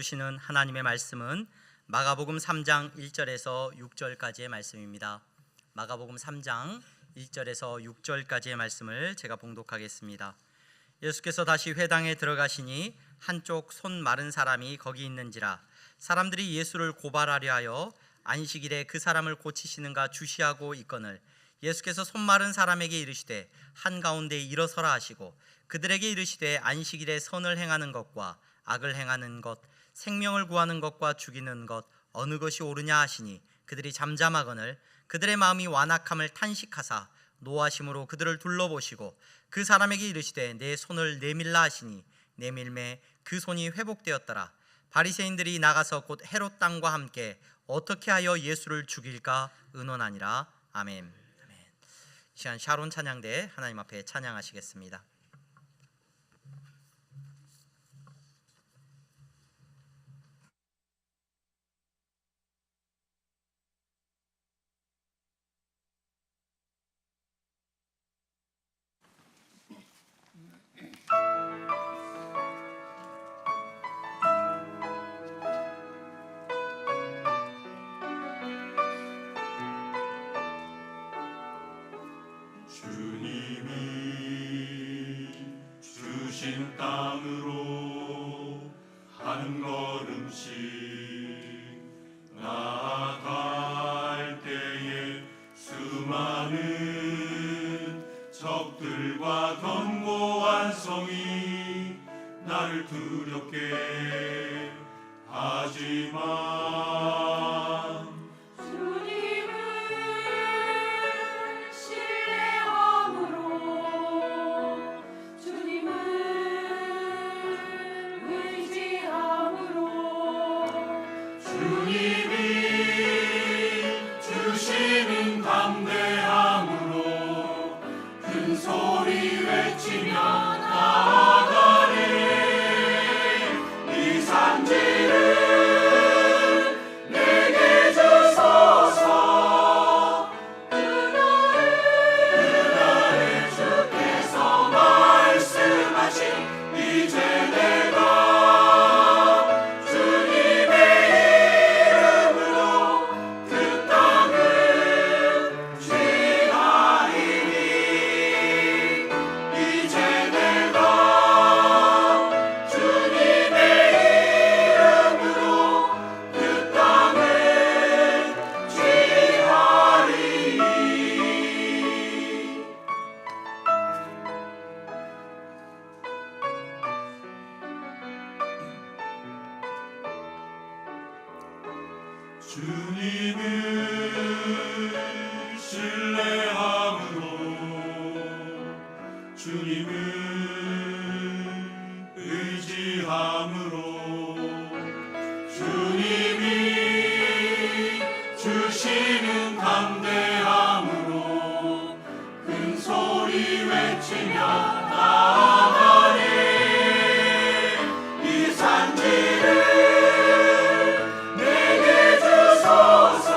주시는 하나님의 말씀은 마가복음 3장 1절에서 6절까지의 말씀입니다. 마가복음 3장 1절에서 6절까지의 말씀을 제가 봉독하겠습니다. 예수께서 다시 회당에 들어가시니 한쪽 손 마른 사람이 거기 있는지라 사람들이 예수를 고발하려 하여 안식일에 그 사람을 고치시는가 주시하고 있거늘 예수께서 손 마른 사람에게 이르시되 한가운데 일어서라 하시고 그들에게 이르시되 안식일에 선을 행하는 것과 악을 행하는 것, 생명을 구하는 것과 죽이는 것 어느 것이 옳으냐 하시니 그들이 잠잠하거늘 그들의 마음이 완악함을 탄식하사 노하심으로 그들을 둘러보시고 그 사람에게 이르시되 내 손을 내밀라 하시니 내밀매 그 손이 회복되었더라. 바리새인들이 나가서 곧 헤롯 땅과 함께 어떻게 하여 예수를 죽일까 의논하니라. 아멘. 이 시간 샤론 찬양대 하나님 앞에 찬양하시겠습니다. 주님이 주신 땅으로 한 걸음씩 나아갈 때에 수많은 적들과 견고한 성이 나를 두렵게 하지만 주시는 담대함으로 큰 소리 외치며 나아가네. 이 산지를 내게 주소서. 그날에 주께서 말씀하신 이제 내가 주님의 이름으로 그 땅을 취하리니. 이제 내가 주님의 이름으로 그 땅을 취하리니. 주님을 신뢰함으로 주님을 의지함으로 주님이 주시는 담대함으로 큰 소리 외치며 나아가네. 이 산지를 내게 주소서.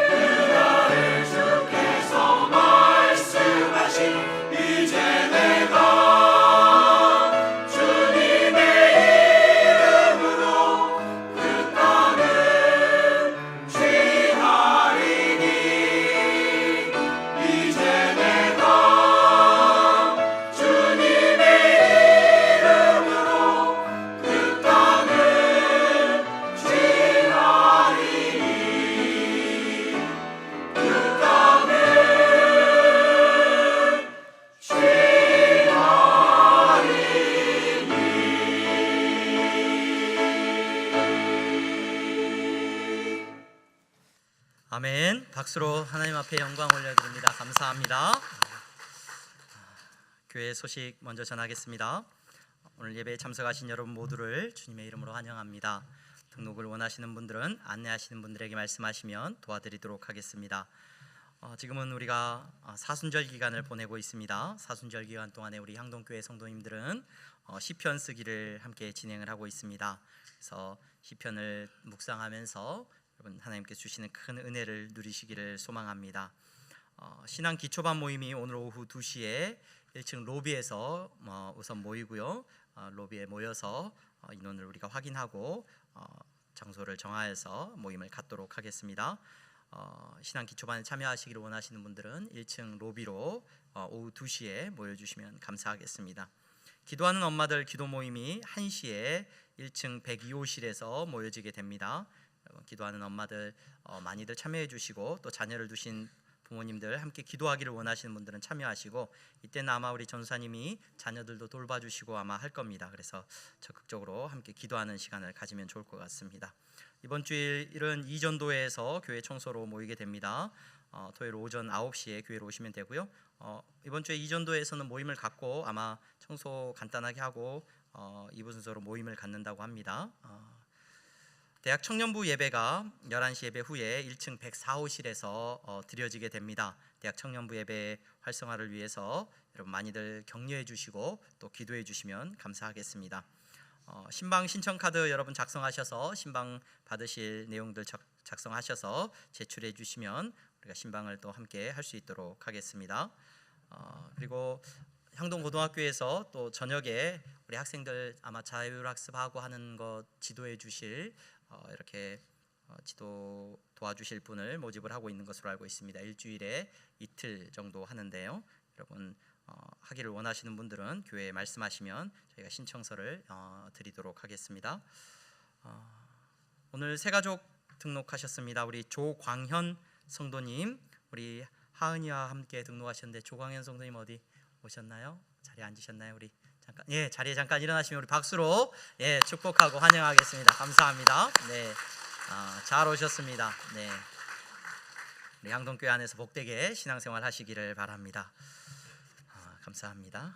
그날에 주께서 말씀하신 이제 내가 주님의 이름으로 그 땅을 취하리니. 이제 내가 주님의 이름으로 그 땅을 취하리니. 그 땅을 취하리니. 아멘. 박수로 하나님 앞에 영광 올려드립니다. 감사합니다. 교회 소식 먼저 전하겠습니다. 오늘 예배에 참석하신 여러분 모두를 주님의 이름으로 환영합니다. 등록을 원하시는 분들은 안내하시는 분들에게 말씀하시면 도와드리도록 하겠습니다. 지금은 우리가 사순절 기간을 보내고 있습니다. 사순절 기간 동안에 우리 향동교회 성도님들은 시편 쓰기를 함께 진행을 하고 있습니다. 그래서 시편을 묵상하면서 여러분 하나님께 주시는 큰 은혜를 누리시기를 소망합니다. 신앙 기초반 모임이 오늘 오후 2시에 1층 로비에서 우선 모이고요. 로비에 모여서 인원을 우리가 확인하고 장소를 정하여서 모임을 갖도록 하겠습니다. 신앙 기초반에 참여하시기를 원하시는 분들은 1층 로비로 오후 2시에 모여주시면 감사하겠습니다. 기도하는 엄마들 기도 모임이 1시에 1층 102호실에서 모여지게 됩니다. 기도하는 엄마들 많이들 참여해 주시고, 또 자녀를 두신 부모님들 함께 기도하기를 원하시는 분들은 참여하시고, 이때는 아마 우리 전사님이 자녀들도 돌봐주시고 아마 할 겁니다. 그래서 적극적으로 함께 기도하는 시간을 가지면 좋을 것 같습니다. 이번 주일은 이전도에서 교회 청소로 모이게 됩니다. 토요일 오전 9시에 교회로 오시면 되고요. 이번 주에 이전도에서는 모임을 갖고 아마 청소 간단하게 하고 2부 순서로 모임을 갖는다고 합니다. 대학 청년부 예배가 11시 예배 후에 1층 104호실에서 드려지게 됩니다. 대학 청년부 예배 활성화를 위해서 여러분 많이들 격려해 주시고 또 기도해 주시면 감사하겠습니다. 신방 신청 카드 여러분 작성하셔서 신방 받으실 내용들 작성하셔서 제출해 주시면 우리가 신방을 또 함께 할 수 있도록 하겠습니다. 그리고 향동고등학교에서 또 저녁에 우리 학생들 아마 자율학습하고 하는 것 지도해 주실 이렇게 지도 도와주실 분을 모집을 하고 있는 것으로 알고 있습니다. 일주일에 이틀 정도 하는데요. 여러분 하기를 원하시는 분들은 교회에 말씀하시면 저희가 신청서를 드리도록 하겠습니다. 오늘 새가족 등록하셨습니다. 우리 조광현 성도님, 우리 하은이와 함께 등록하셨는데 조광현 성도님 어디 오셨나요? 자리에 앉으셨나요? 우리 잠깐 자리에 잠깐 일어나시면 우리 박수로 축복하고 환영하겠습니다. 감사합니다. 잘 오셨습니다. 우리 향동교회 안에서 복되게 신앙생활 하시기를 바랍니다. 감사합니다.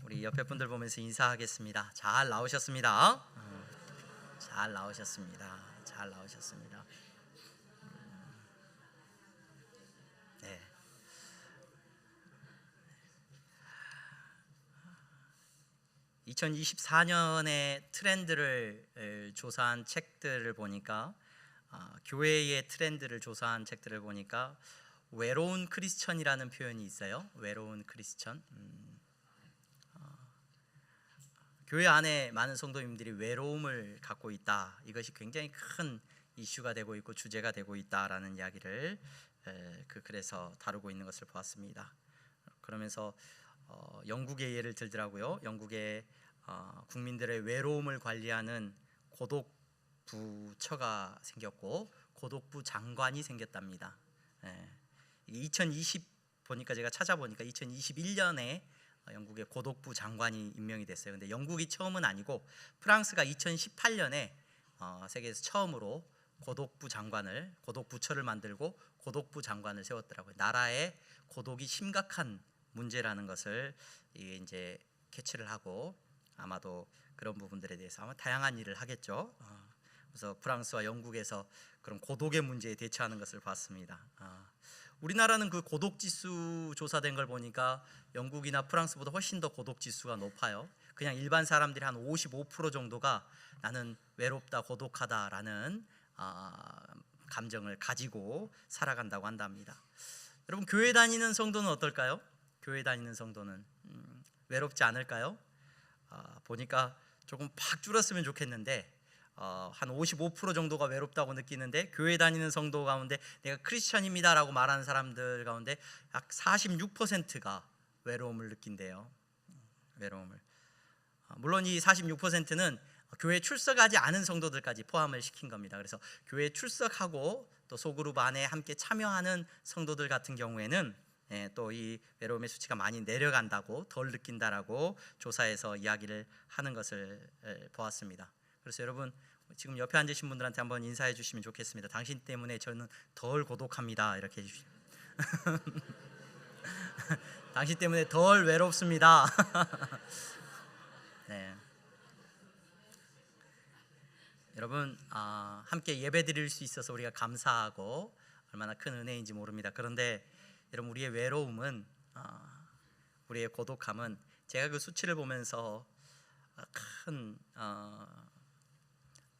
우리 옆에 분들 보면서 인사하겠습니다. 잘 나오셨습니다. 잘 나오셨습니다. 잘 나오셨습니다. 2024년의 트렌드를 조사한 책들을 보니까 교회의 트렌드를 조사한 책들을 보니까 외로운 크리스천이라는 표현이 있어요. 외로운 크리스천. 교회 안에 많은 성도님들이 외로움을 갖고 있다. 이것이 굉장히 큰 이슈가 되고 있고 주제가 되고 있다라는 이야기를 그 글에서 다루고 있는 것을 보았습니다. 그러면서 영국의 예를 들더라고요. 영국의 국민들의 외로움을 관리하는 고독부처가 생겼고 고독부 장관이 생겼답니다. 2020 보니까 제가 찾아보니까 2021년에 영국의 고독부 장관이 임명이 됐어요. 근데 영국이 처음은 아니고 프랑스가 2018년에 세계에서 처음으로 고독부처를 만들고 고독부 장관을 세웠더라고요. 나라의 고독이 심각한 문제라는 것을 이제 캐치를 하고 아마도 그런 부분들에 대해서 아마 다양한 일을 하겠죠. 그래서 프랑스와 영국에서 그런 고독의 문제에 대처하는 것을 봤습니다. 우리나라는 그 고독 지수 조사된 걸 보니까 영국이나 프랑스보다 훨씬 더 고독 지수가 높아요. 그냥 일반 사람들이 한 55% 정도가 나는 외롭다, 고독하다라는 감정을 가지고 살아간다고 한답니다. 여러분 교회 다니는 성도는 어떨까요? 교회 다니는 성도는 외롭지 않을까요? 보니까 조금 팍 줄었으면 좋겠는데 한 55% 정도가 외롭다고 느끼는데 교회 다니는 성도 가운데 내가 크리스천입니다라고 말하는 사람들 가운데 약 46%가 외로움을 느낀대요. 외로움을. 물론 이 46%는 교회 출석하지 않은 성도들까지 포함을 시킨 겁니다. 그래서 교회 출석하고 또 소그룹 안에 함께 참여하는 성도들 같은 경우에는 또 이 외로움의 수치가 많이 내려간다고, 덜 느낀다라고 조사에서 이야기를 하는 것을 보았습니다. 그래서 여러분 지금 옆에 앉으신 분들한테 한번 인사해 주시면 좋겠습니다. 당신 때문에 저는 덜 고독합니다. 이렇게 해주시면 당신 때문에 덜 외롭습니다. 여러분 함께 예배 드릴 수 있어서 우리가 감사하고 얼마나 큰 은혜인지 모릅니다. 그런데 여러분 우리의 외로움은 우리의 고독함은 제가 그 수치를 보면서 큰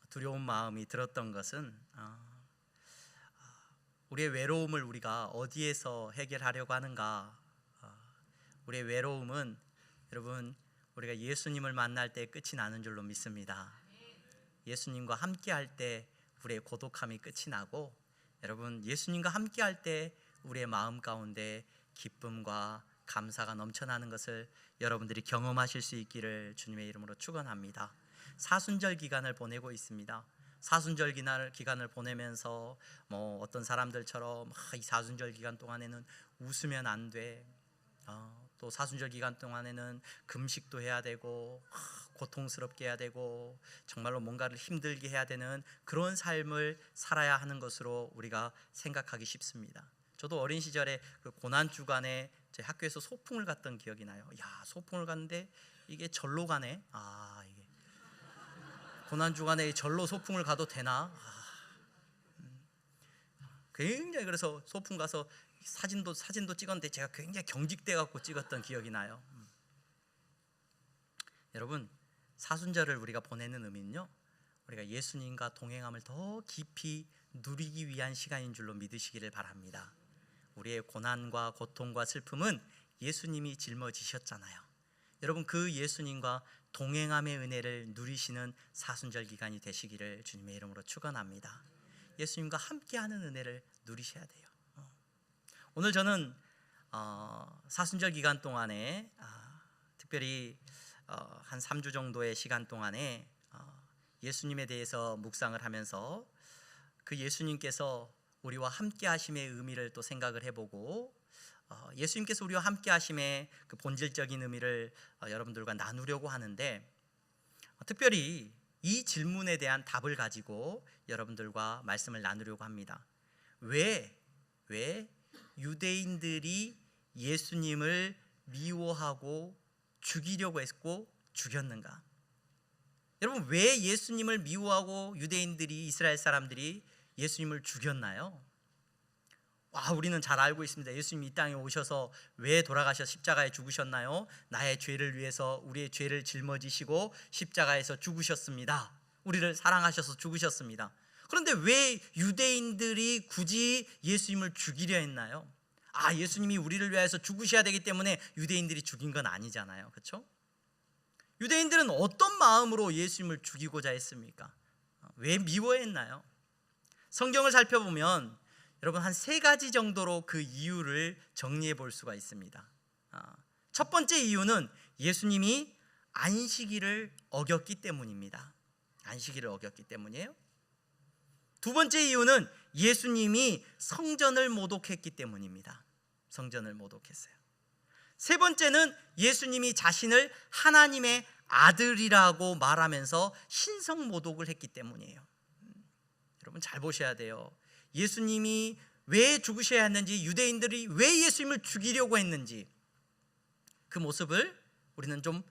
두려운 마음이 들었던 것은 우리의 외로움을 우리가 어디에서 해결하려고 하는가. 우리의 외로움은 여러분, 우리가 예수님을 만날 때 끝이 나는 줄로 믿습니다. 예수님과 함께 할 때 우리의 고독함이 끝이 나고, 여러분, 예수님과 함께 할 때 우리의 마음 가운데 기쁨과 감사가 넘쳐나는 것을 여러분들이 경험하실 수 있기를 주님의 이름으로 축원합니다. 사순절 기간을 보내고 있습니다. 사순절 기간을 보내면서 어떤 사람들처럼 이 사순절 기간 동안에는 웃으면 안 돼, 또 사순절 기간 동안에는 금식도 해야 되고 고통스럽게 해야 되고 정말로 뭔가를 힘들게 해야 되는 그런 삶을 살아야 하는 것으로 우리가 생각하기 쉽습니다. 저도 어린 시절에 그 고난 주간에 제 학교에서 소풍을 갔던 기억이 나요. 야, 소풍을 갔는데 이게 절로 가네. 이게 고난 주간에 절로 소풍을 가도 되나? 굉장히, 그래서 소풍 가서 사진도 찍었는데 제가 굉장히 경직돼 갖고 찍었던 기억이 나요. 여러분, 사순절을 우리가 보내는 의미는요, 우리가 예수님과 동행함을 더 깊이 누리기 위한 시간인 줄로 믿으시기를 바랍니다. 우리의 고난과 고통과 슬픔은 예수님이 짊어지셨잖아요. 여러분, 그 예수님과 동행함의 은혜를 누리시는 사순절 기간이 되시기를 주님의 이름으로 축원합니다. 예수님과 함께하는 은혜를 누리셔야 돼요. 오늘 저는 사순절 기간 동안에 특별히 한 3주 정도의 시간 동안에 예수님에 대해서 묵상을 하면서 그 예수님께서 우리와 함께 하심의 의미를 또 생각을 해보고, 예수님께서 우리와 함께 하심의 그 본질적인 의미를 여러분들과 나누려고 하는데, 특별히 이 질문에 대한 답을 가지고 여러분들과 말씀을 나누려고 합니다. 왜 유대인들이 예수님을 미워하고 죽이려고 했고 죽였는가? 여러분, 왜 예수님을 미워하고 유대인들이, 이스라엘 사람들이 예수님을 죽였나요? 우리는 잘 알고 있습니다. 예수님이 이 땅에 오셔서 왜 돌아가셔 십자가에 죽으셨나요? 나의 죄를 위해서 우리의 죄를 짊어지시고 십자가에서 죽으셨습니다. 우리를 사랑하셔서 죽으셨습니다. 그런데 왜 유대인들이 굳이 예수님을 죽이려 했나요? 예수님이 우리를 위해서 죽으셔야 되기 때문에 유대인들이 죽인 건 아니잖아요. 그렇죠? 유대인들은 어떤 마음으로 예수님을 죽이고자 했습니까? 왜 미워했나요? 성경을 살펴보면 여러분, 한 3가지 정도로 그 이유를 정리해 볼 수가 있습니다. 첫 번째 이유는 예수님이 안식일을 어겼기 때문입니다. 안식일을 어겼기 때문이에요. 두 번째 이유는 예수님이 성전을 모독했기 때문입니다. 성전을 모독했어요. 세 번째는 예수님이 자신을 하나님의 아들이라고 말하면서 신성 모독을 했기 때문이에요. 여러분, 잘 보셔야 돼요. 예수님이 왜 죽으셔야 했는지, 유대인들이 왜 예수님을 죽이려고 했는지, 그 모습을 우리는 좀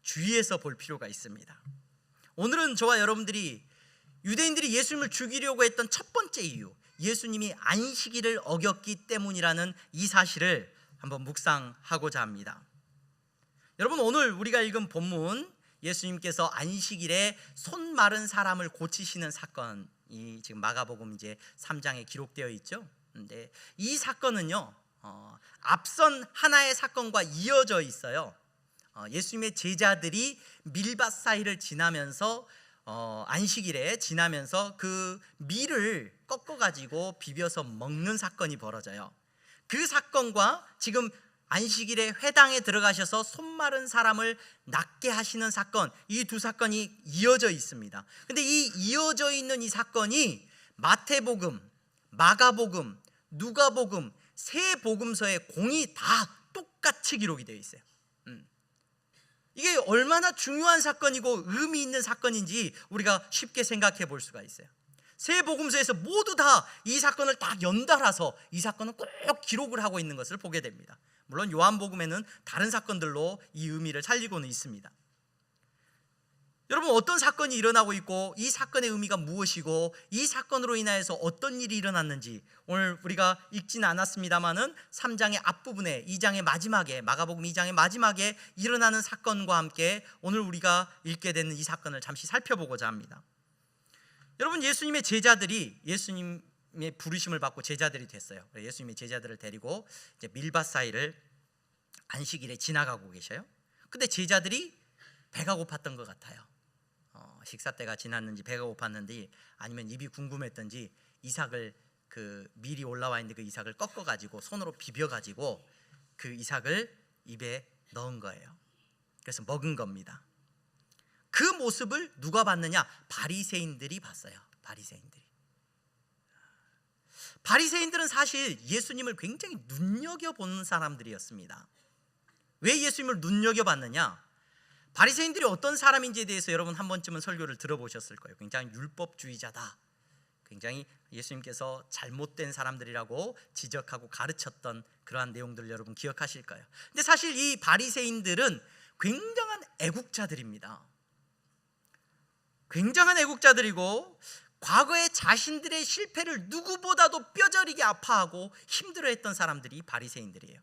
주의해서 볼 필요가 있습니다. 오늘은 저와 여러분들이 유대인들이 예수님을 죽이려고 했던 첫 번째 이유, 예수님이 안식일을 어겼기 때문이라는 이 사실을 한번 묵상하고자 합니다. 여러분, 오늘 우리가 읽은 본문, 예수님께서 안식일에 손 마른 사람을 고치시는 사건이 지금 마가복음 이제 3장에 기록되어 있죠. 근데 이 사건은요, 앞선 하나의 사건과 이어져 있어요. 예수님의 제자들이 밀밭 사이를 지나면서 안식일에 지나면서 그 밀을 꺾어 가지고 비벼서 먹는 사건이 벌어져요. 그 사건과 지금 안식일에 회당에 들어가셔서 손 마른 사람을 낫게 하시는 사건, 이 두 사건이 이어져 있습니다. 근데 이 이어져 있는 이 사건이 마태복음, 마가복음, 누가복음 세 복음서의 공이 다 똑같이 기록이 되어 있어요. 이게 얼마나 중요한 사건이고 의미 있는 사건인지 우리가 쉽게 생각해 볼 수가 있어요. 세 복음서에서 모두 다 이 사건을 딱 연달아서 이 사건은 꼭 기록을 하고 있는 것을 보게 됩니다. 물론 요한복음에는 다른 사건들로 이 의미를 살리고는 있습니다. 여러분, 어떤 사건이 일어나고 있고 이 사건의 의미가 무엇이고 이 사건으로 인하여서 어떤 일이 일어났는지 오늘 우리가 읽지는 않았습니다마는 3장의 앞부분에 2장의 마지막에, 마가복음 2장의 마지막에 일어나는 사건과 함께 오늘 우리가 읽게 되는 이 사건을 잠시 살펴보고자 합니다. 여러분, 예수님의 제자들이 예수님의 부르심을 받고 제자들이 됐어요. 예수님의 제자들을 데리고 이제 밀밭 사이를 안식일에 지나가고 계셔요. 근데 제자들이 배가 고팠던 것 같아요. 식사 때가 지났는지 배가 고팠는지 아니면 입이 궁금했던지 이삭을 밀이 올라와 있는데 그 이삭을 꺾어가지고 손으로 비벼가지고 그 이삭을 입에 넣은 거예요. 그래서 먹은 겁니다. 그 모습을 누가 봤느냐? 바리새인들이 봤어요. 바리새인들은 사실 예수님을 굉장히 눈여겨보는 사람들이었습니다. 왜 예수님을 눈여겨봤느냐? 바리새인들이 어떤 사람인지에 대해서 여러분 한 번쯤은 설교를 들어보셨을 거예요. 굉장히 율법주의자다, 굉장히 예수님께서 잘못된 사람들이라고 지적하고 가르쳤던 그러한 내용들을 여러분 기억하실 거예요. 근데 사실 이 바리새인들은 굉장한 애국자들입니다. 굉장한 애국자들이고 과거에 자신들의 실패를 누구보다도 뼈저리게 아파하고 힘들어했던 사람들이 바리새인들이에요.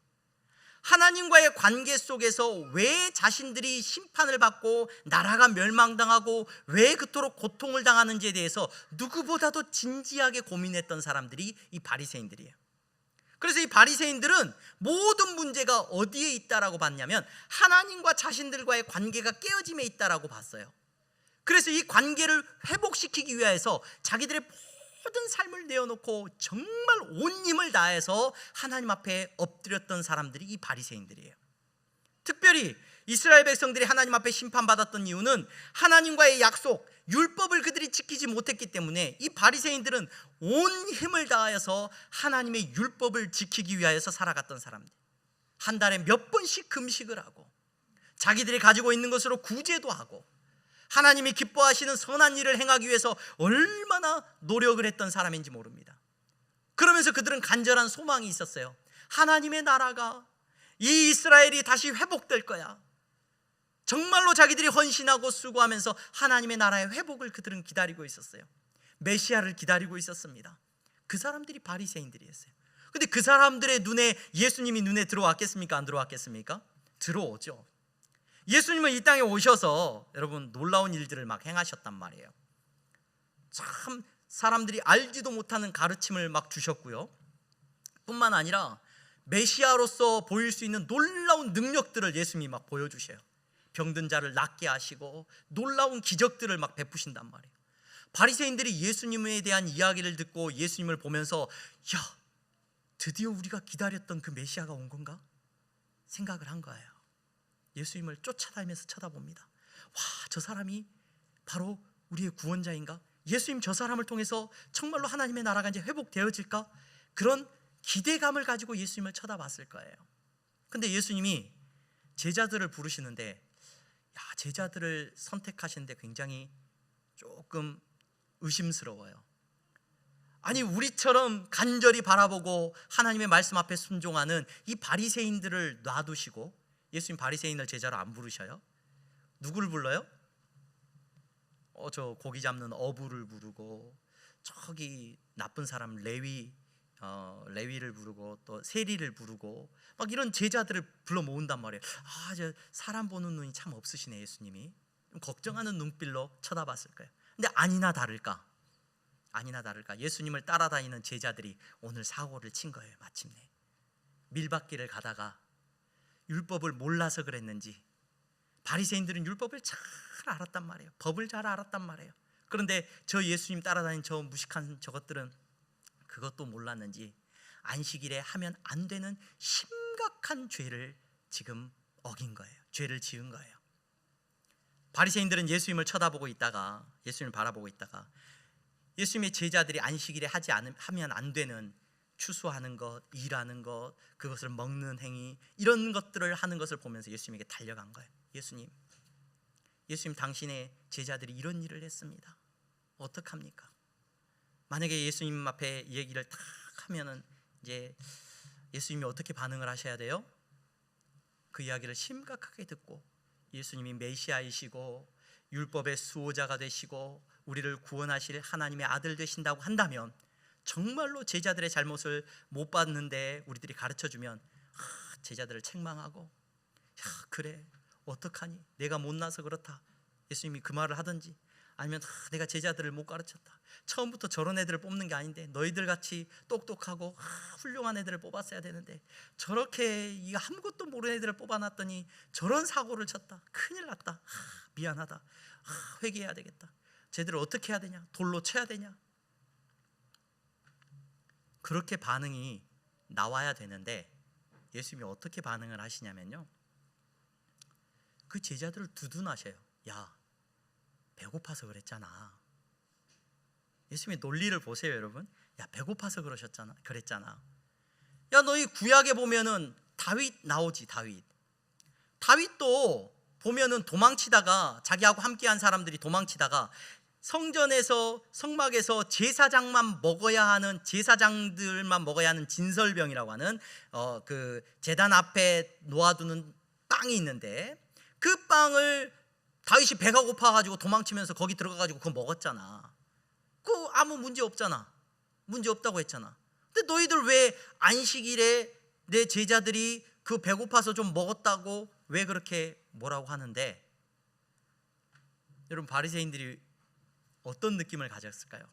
하나님과의 관계 속에서 왜 자신들이 심판을 받고 나라가 멸망당하고 왜 그토록 고통을 당하는지에 대해서 누구보다도 진지하게 고민했던 사람들이 이 바리새인들이에요. 그래서 이 바리새인들은 모든 문제가 어디에 있다라고 봤냐면 하나님과 자신들과의 관계가 깨어짐에 있다라고 봤어요. 그래서 이 관계를 회복시키기 위해서 자기들의 모든 삶을 내어놓고 정말 온 힘을 다해서 하나님 앞에 엎드렸던 사람들이 이 바리새인들이에요. 특별히 이스라엘 백성들이 하나님 앞에 심판받았던 이유는 하나님과의 약속, 율법을 그들이 지키지 못했기 때문에 이 바리새인들은 온 힘을 다해서 하나님의 율법을 지키기 위하여서 살아갔던 사람들. 한 달에 몇 번씩 금식을 하고 자기들이 가지고 있는 것으로 구제도 하고 하나님이 기뻐하시는 선한 일을 행하기 위해서 얼마나 노력을 했던 사람인지 모릅니다. 그러면서 그들은 간절한 소망이 있었어요. 하나님의 나라가, 이 이스라엘이 다시 회복될 거야. 정말로 자기들이 헌신하고 수고하면서 하나님의 나라의 회복을 그들은 기다리고 있었어요. 메시아를 기다리고 있었습니다. 그 사람들이 바리새인들이었어요. 근데 그 사람들의 눈에 예수님이 눈에 들어왔겠습니까? 안 들어왔겠습니까? 들어오죠. 예수님은 이 땅에 오셔서 여러분 놀라운 일들을 막 행하셨단 말이에요. 참 사람들이 알지도 못하는 가르침을 막 주셨고요. 뿐만 아니라 메시아로서 보일 수 있는 놀라운 능력들을 예수님이 막 보여주셔요. 병든 자를 낫게 하시고 놀라운 기적들을 막 베푸신단 말이에요. 바리새인들이 예수님에 대한 이야기를 듣고 예수님을 보면서 야, 드디어 우리가 기다렸던 그 메시아가 온 건가? 생각을 한 거예요. 예수님을 쫓아다니면서 쳐다봅니다. 와, 저 사람이 바로 우리의 구원자인가? 예수님 저 사람을 통해서 정말로 하나님의 나라가 이제 회복되어질까? 그런 기대감을 가지고 예수님을 쳐다봤을 거예요. 근데 예수님이 제자들을 부르시는데 제자들을 선택하시는데 굉장히 조금 의심스러워요. 아니 우리처럼 간절히 바라보고 하나님의 말씀 앞에 순종하는 이 바리새인들을 놔두시고 예수님 바리새인을 제자로 안 부르셔요? 누구를 불러요? 저 고기 잡는 어부를 부르고 저기 나쁜 사람 레위를 부르고 또 세리를 부르고 막 이런 제자들을 불러 모은단 말이에요. 저 사람 보는 눈이 참 없으시네 예수님이. 걱정하는 눈빛로 쳐다봤을 거예요. 근데 아니나 다를까 예수님을 따라다니는 제자들이 오늘 사고를 친 거예요. 마침내 밀밭길을 가다가 율법을 몰라서 그랬는지 바리새인들은 율법을 잘 알았단 말이에요. 법을 잘 알았단 말이에요. 그런데 저 예수님 따라다니는 저 무식한 저것들은 그것도 몰랐는지 안식일에 하면 안 되는 심각한 죄를 지금 어긴 거예요. 죄를 지은 거예요. 바리새인들은 예수님을 쳐다보고 있다가 예수님을 바라보고 있다가 예수님의 제자들이 안식일에 하면 안 되는 추수하는 것, 일하는 것, 그것을 먹는 행위 이런 것들을 하는 것을 보면서 예수님에게 달려간 거예요. 예수님 당신의 제자들이 이런 일을 했습니다. 어떡합니까? 만약에 예수님 앞에 이 얘기를 딱 하면은 이제 예수님이 어떻게 반응을 하셔야 돼요? 그 이야기를 심각하게 듣고 예수님이 메시아이시고 율법의 수호자가 되시고 우리를 구원하실 하나님의 아들 되신다고 한다면 정말로 제자들의 잘못을 못 봤는데 우리들이 가르쳐주면 제자들을 책망하고 그래 어떡하니 내가 못나서 그렇다 예수님이 그 말을 하든지 아니면 내가 제자들을 못 가르쳤다, 처음부터 저런 애들을 뽑는 게 아닌데 너희들 같이 똑똑하고 훌륭한 애들을 뽑았어야 되는데 저렇게 이 아무것도 모르는 애들을 뽑아놨더니 저런 사고를 쳤다, 큰일 났다, 미안하다, 회개해야 되겠다, 쟤들을 어떻게 해야 되냐, 돌로 쳐야 되냐. 그렇게 반응이 나와야 되는데 예수님이 어떻게 반응을 하시냐면요, 그 제자들을 두둔하셔요. 야, 배고파서 그랬잖아. 예수님의 논리를 보세요, 여러분. 야, 배고파서 그랬잖아. 야, 너희 구약에 보면은 다윗 나오지. 다윗도 보면은 도망치다가, 자기하고 함께한 사람들이 도망치다가 성전에서, 성막에서 제사장들만 먹어야 하는 진설병이라고 하는 그 제단 앞에 놓아두는 빵이 있는데, 그 빵을 다윗이 배가 고파가지고 도망치면서 거기 들어가가지고 그거 먹었잖아. 그거 아무 문제 없잖아. 문제 없다고 했잖아. 근데 너희들 왜 안식일에 내 제자들이 그 배고파서 좀 먹었다고 왜 그렇게 뭐라고 하는데, 여러분, 바리새인들이 어떤 느낌을 가졌을까요?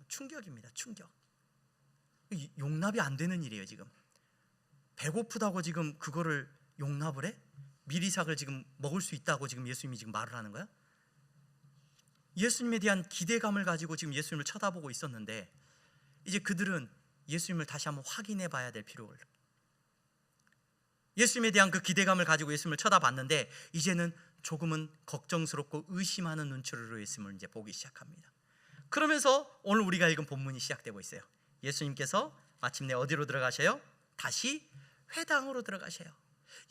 충격입니다. 충격. 용납이 안 되는 일이에요. 지금 배고프다고 지금 그거를 용납을 해? 미리삭을 지금 먹을 수 있다고 지금 예수님이 지금 말을 하는 거야? 예수님에 대한 기대감을 가지고 지금 예수님을 쳐다보고 있었는데, 이제 그들은 예수님을 다시 한번 확인해 봐야 될 필요를, 예수님에 대한 그 기대감을 가지고 예수님을 쳐다봤는데 이제는 조금은 걱정스럽고 의심하는 눈초리로 예수님을 이제 보기 시작합니다. 그러면서 오늘 우리가 읽은 본문이 시작되고 있어요. 예수님께서 마침내 어디로 들어가셔요? 다시 회당으로 들어가셔요.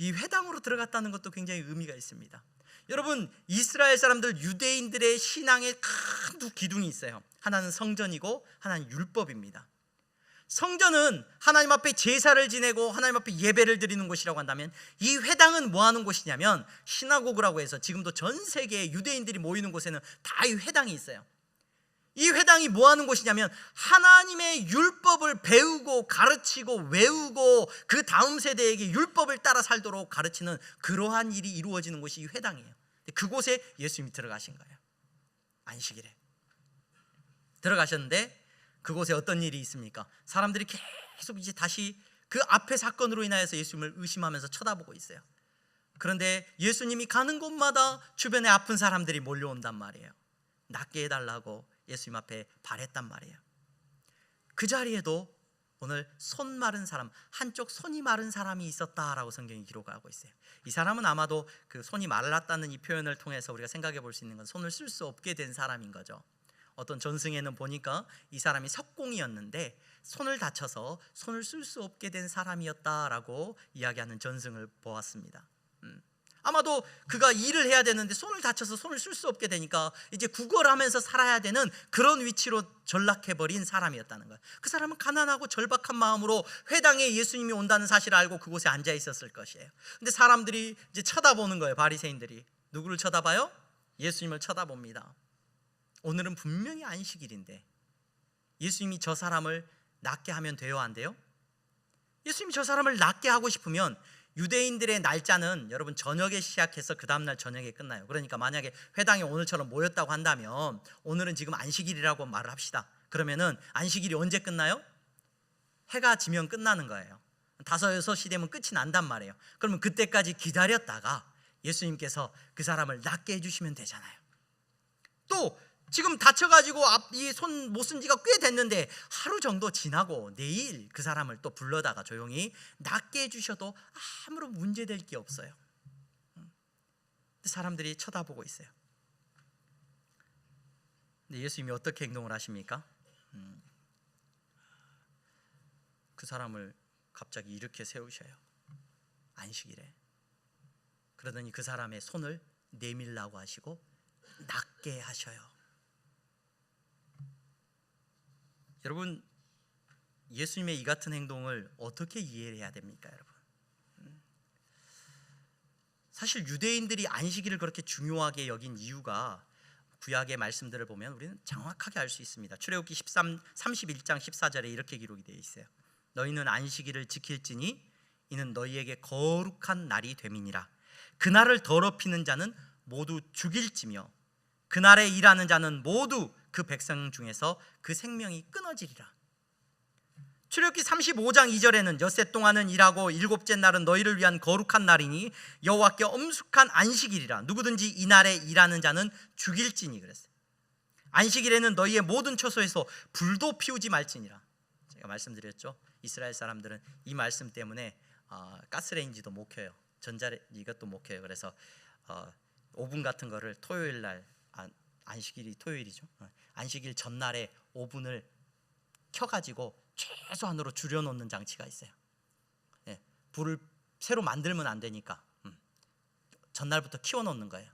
이 회당으로 들어갔다는 것도 굉장히 의미가 있습니다. 여러분, 이스라엘 사람들, 유대인들의 신앙에 큰 두 기둥이 있어요. 하나는 성전이고 하나는 율법입니다. 성전은 하나님 앞에 제사를 지내고 하나님 앞에 예배를 드리는 곳이라고 한다면, 이 회당은 뭐 하는 곳이냐면 시나고그라고 해서 지금도 전 세계에 유대인들이 모이는 곳에는 다 이 회당이 있어요. 이 회당이 뭐 하는 곳이냐면 하나님의 율법을 배우고 가르치고 외우고 그 다음 세대에게 율법을 따라 살도록 가르치는 그러한 일이 이루어지는 곳이 이 회당이에요. 그곳에 예수님이 들어가신 거예요. 안식일에 들어가셨는데 그곳에 어떤 일이 있습니까? 사람들이 계속 이제 다시 그 앞의 사건으로 인하여서 예수님을 의심하면서 쳐다보고 있어요. 그런데 예수님이 가는 곳마다 주변에 아픈 사람들이 몰려온단 말이에요. 낫게 해달라고 예수님 앞에 바랬단 말이에요. 그 자리에도 오늘 손 마른 사람, 한쪽 손이 마른 사람이 있었다라고 성경이 기록하고 있어요. 이 사람은 아마도 그 손이 말랐다는 이 표현을 통해서 우리가 생각해 볼 수 있는 건 손을 쓸 수 없게 된 사람인 거죠. 어떤 전승에는 보니까 이 사람이 석공이었는데 손을 다쳐서 손을 쓸 수 없게 된 사람이었다라고 이야기하는 전승을 보았습니다. 아마도 그가 일을 해야 되는데 손을 다쳐서 손을 쓸 수 없게 되니까 이제 구걸하면서 살아야 되는 그런 위치로 전락해버린 사람이었다는 거예요. 그 사람은 가난하고 절박한 마음으로 회당에 예수님이 온다는 사실을 알고 그곳에 앉아 있었을 것이에요. 근데 사람들이 이제 쳐다보는 거예요. 바리새인들이 누구를 쳐다봐요? 예수님을 쳐다봅니다. 오늘은 분명히 안식일인데 예수님이 저 사람을 낫게 하면 돼요, 안 돼요? 예수님이 저 사람을 낫게 하고 싶으면 유대인들의 날짜는 여러분 저녁에 시작해서 그 다음날 저녁에 끝나요. 그러니까 만약에 회당에 오늘처럼 모였다고 한다면 오늘은 지금 안식일이라고 말을 합시다. 그러면은 안식일이 언제 끝나요? 해가 지면 끝나는 거예요. 5, 6시 되면 끝이 난단 말이에요. 그러면 그때까지 기다렸다가 예수님께서 그 사람을 낫게 해주시면 되잖아요. 또 지금 다쳐가지고 이 손 못 쓴 지가 꽤 됐는데 하루 정도 지나고 내일 그 사람을 또 불러다가 조용히 낫게 해주셔도 아무런 문제될 게 없어요. 사람들이 쳐다보고 있어요. 근데 예수님이 어떻게 행동을 하십니까? 그 사람을 갑자기 이렇게 세우셔요. 안식일에. 그러더니 그 사람의 손을 내밀라고 하시고 낫게 하셔요. 여러분, 예수님의 이 같은 행동을 어떻게 이해해야 됩니까, 여러분? 사실 유대인들이 안식일을 그렇게 중요하게 여긴 이유가 구약의 말씀들을 보면 우리는 정확하게 알 수 있습니다. 출애굽기 31장 14절에 이렇게 기록이 되어 있어요. 너희는 안식일을 지킬지니 이는 너희에게 거룩한 날이 됨이니라. 그날을 더럽히는 자는 모두 죽일지며 그날에 일하는 자는 모두 그 백성 중에서 그 생명이 끊어지리라. 출애굽기 35장 2절에는 엿새 동안은 일하고 일곱째 날은 너희를 위한 거룩한 날이니 여호와께 엄숙한 안식일이라. 누구든지 이날에 일하는 자는 죽일지니 그랬어요. 안식일에는 너희의 모든 처소에서 불도 피우지 말지니라. 제가 말씀드렸죠. 이스라엘 사람들은 이 말씀 때문에 가스레인지도 못 켜요. 이것도 못 켜요. 그래서 오븐 같은 거를 토요일 날, 안식일이 토요일이죠. 안식일 전날에 오븐을 켜가지고 최소한으로 줄여놓는 장치가 있어요. 예, 불을 새로 만들면 안 되니까 전날부터 키워놓는 거예요.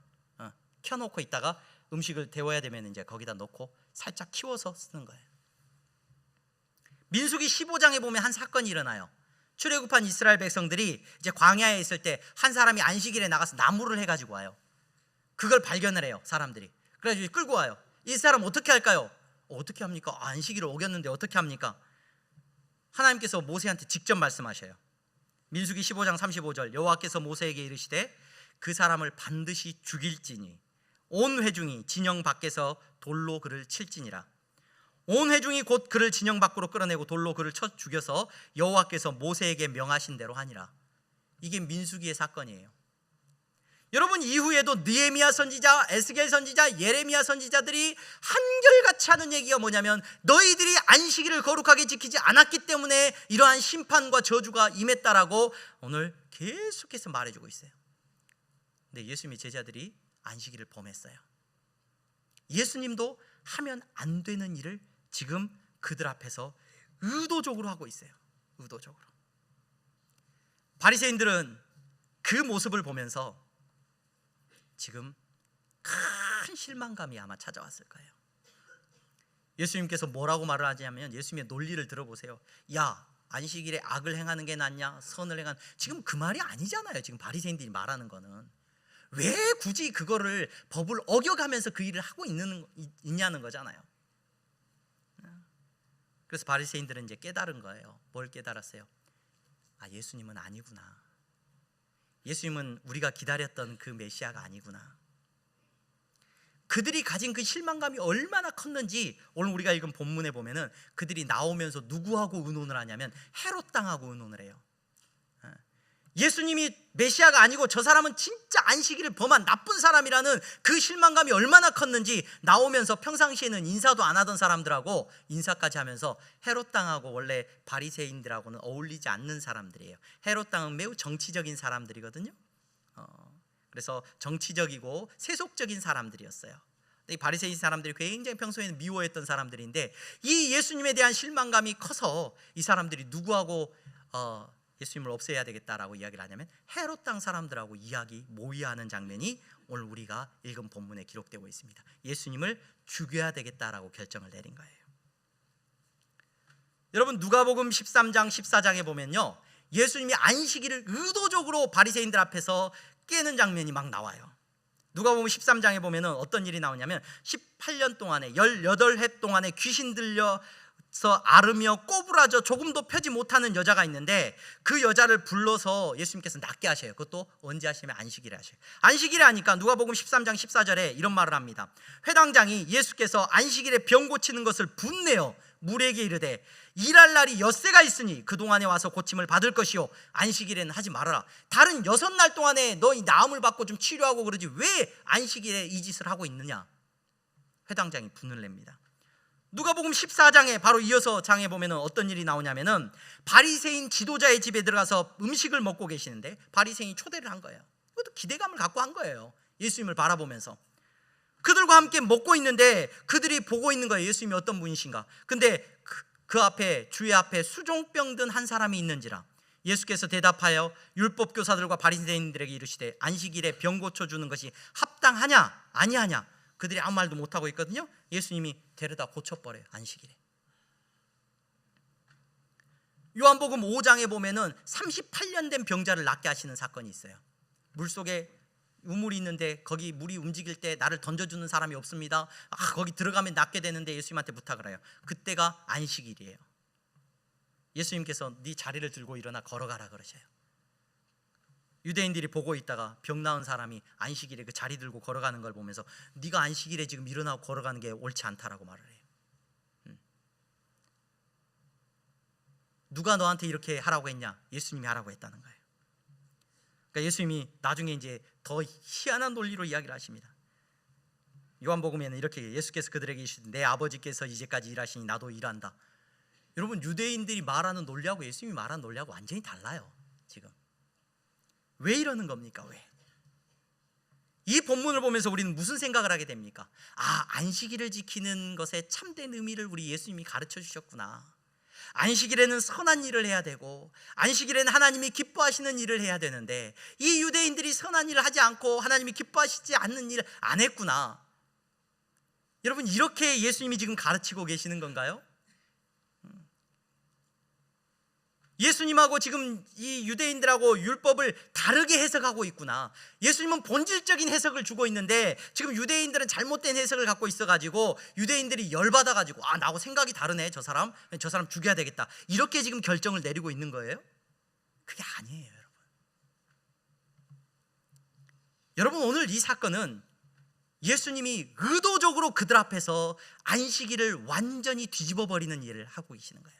켜놓고 있다가 음식을 데워야 되면 이제 거기다 넣고 살짝 키워서 쓰는 거예요. 민수기 15장에 보면 한 사건이 일어나요. 출애굽한 이스라엘 백성들이 이제 광야에 있을 때 한 사람이 안식일에 나가서 나무를 해가지고 와요. 그걸 발견을 해요, 사람들이. 그래가지고 끌고 와요. 이 사람 어떻게 할까요? 어떻게 합니까? 안식일을 어겼는데 어떻게 합니까? 하나님께서 모세한테 직접 말씀하셔요. 민수기 15장 35절 여호와께서 모세에게 이르시되 그 사람을 반드시 죽일지니 온 회중이 진영 밖에서 돌로 그를 칠지니라. 온 회중이 곧 그를 진영 밖으로 끌어내고 돌로 그를 쳐 죽여서 여호와께서 모세에게 명하신 대로 하니라. 이게 민수기의 사건이에요. 여러분, 이후에도 느헤미야 선지자, 에스겔 선지자, 예레미야 선지자들이 한결같이 하는 얘기가 뭐냐면 너희들이 안식일을 거룩하게 지키지 않았기 때문에 이러한 심판과 저주가 임했다라고 오늘 계속해서 말해주고 있어요. 근데 예수님의 제자들이 안식일을 범했어요. 예수님도 하면 안 되는 일을 지금 그들 앞에서 의도적으로 하고 있어요. 의도적으로. 바리새인들은 그 모습을 보면서 지금 큰 실망감이 아마 찾아왔을 거예요. 예수님께서 뭐라고 말을 하냐면 예수님의 논리를 들어보세요. 야, 안식일에 악을 행하는 게 낫냐 선을 행하는, 지금 그 말이 아니잖아요. 지금 바리새인들이 말하는 거는 왜 굳이 그거를 법을 어겨가면서 그 일을 하고 있냐는 거잖아요. 그래서 바리새인들은 이제 깨달은 거예요. 뭘 깨달았어요? 예수님은 아니구나. 예수님은 우리가 기다렸던 그 메시아가 아니구나. 그들이 가진 그 실망감이 얼마나 컸는지 오늘 우리가 읽은 본문에 보면은 그들이 나오면서 누구하고 의논을 하냐면 헤롯 당하고 의논을 해요. 예수님이 메시아가 아니고 저 사람은 진짜 안식일을 범한 나쁜 사람이라는 그 실망감이 얼마나 컸는지 나오면서 평상시에는 인사도 안 하던 사람들하고 인사까지 하면서 헤롯 당하고 원래 바리새인들하고는 어울리지 않는 사람들이에요. 헤롯 당은 매우 정치적인 사람들이거든요. 그래서 정치적이고 세속적인 사람들이었어요. 이 바리새인 사람들이 굉장히 평소에는 미워했던 사람들인데 이 예수님에 대한 실망감이 커서 이 사람들이 누구하고 예수님을 없애야 되겠다라고 이야기를 하냐면 헤롯 땅 사람들하고 모의하는 장면이 오늘 우리가 읽은 본문에 기록되고 있습니다. 예수님을 죽여야 되겠다라고 결정을 내린 거예요. 여러분, 누가복음 13장 14장에 보면요, 예수님이 안식일을 의도적으로 바리새인들 앞에서 깨는 장면이 막 나와요. 누가복음 13장에 보면은 어떤 일이 나오냐면 18년 동안에 18해 동안에 귀신 들려서 앓으며 꼬부라져 조금도 펴지 못하는 여자가 있는데 그 여자를 불러서 예수님께서 낫게 하셔요. 그것도 언제 하시면 안식일에 하셔요. 안식일에 하니까 누가복음 13장 14절에 이런 말을 합니다. 회당장이 예수께서 안식일에 병 고치는 것을 분내어 물에게 이르되 일할 날이 엿새가 있으니 그동안에 와서 고침을 받을 것이요 안식일에는 하지 말아라. 다른 6날 동안에 너 이 나음을 받고 좀 치료하고 그러지 왜 안식일에 이 짓을 하고 있느냐. 회당장이 분을 냅니다. 누가복음 14장에 바로 이어서 장에 보면은 어떤 일이 나오냐면은 바리새인 지도자의 집에 들어가서 음식을 먹고 계시는데 바리새인이 초대를 한 거예요. 그것도 기대감을 갖고 한 거예요. 예수님을 바라보면서 그들과 함께 먹고 있는데 그들이 보고 있는 거예요. 예수님이 어떤 분이신가. 근데 그 앞에 주의 앞에 수종병 든 한 사람이 있는지라. 예수께서 대답하여 율법 교사들과 바리새인들에게 이르시되 안식일에 병 고쳐 주는 것이 합당하냐 아니하냐. 그들이 아무 말도 못 하고 있거든요. 예수님이 데려다 고쳐버려요. 안식일에. 요한복음 5장에 보면은 38년 된 병자를 낫게 하시는 사건이 있어요. 물속에 우물이 있는데 거기 물이 움직일 때 나를 던져주는 사람이 없습니다. 거기 들어가면 낫게 되는데 예수님한테 부탁을 해요. 그때가 안식일이에요. 예수님께서 네 자리를 들고 일어나 걸어가라 그러셔요. 유대인들이 보고 있다가 병 나은 사람이 안식일에 그 자리 들고 걸어가는 걸 보면서 네가 안식일에 지금 일어나고 걸어가는 게 옳지 않다라고 말을 해요. 누가 너한테 이렇게 하라고 했냐? 예수님이 하라고 했다는 거예요. 그러니까 예수님이 나중에 이제 더 희한한 논리로 이야기를 하십니다. 요한복음에는 이렇게 예수께서 그들에게 이르시되 내 아버지께서 이제까지 일하시니 나도 일한다. 여러분, 유대인들이 말하는 논리하고 예수님이 말하는 논리하고 완전히 달라요. 지금 왜 이러는 겁니까? 왜? 이 본문을 보면서 우리는 무슨 생각을 하게 됩니까? 안식일을 지키는 것의 참된 의미를 우리 예수님이 가르쳐 주셨구나. 안식일에는 선한 일을 해야 되고 안식일에는 하나님이 기뻐하시는 일을 해야 되는데 이 유대인들이 선한 일을 하지 않고 하나님이 기뻐하시지 않는 일을 안 했구나. 여러분, 이렇게 예수님이 지금 가르치고 계시는 건가요? 예수님하고 지금 이 유대인들하고 율법을 다르게 해석하고 있구나. 예수님은 본질적인 해석을 주고 있는데 지금 유대인들은 잘못된 해석을 갖고 있어가지고 유대인들이 열받아가지고 나하고 생각이 다르네, 저 사람 죽여야 되겠다, 이렇게 지금 결정을 내리고 있는 거예요? 그게 아니에요. 여러분, 오늘 이 사건은 예수님이 의도적으로 그들 앞에서 안식일을 완전히 뒤집어 버리는 일을 하고 계시는 거예요.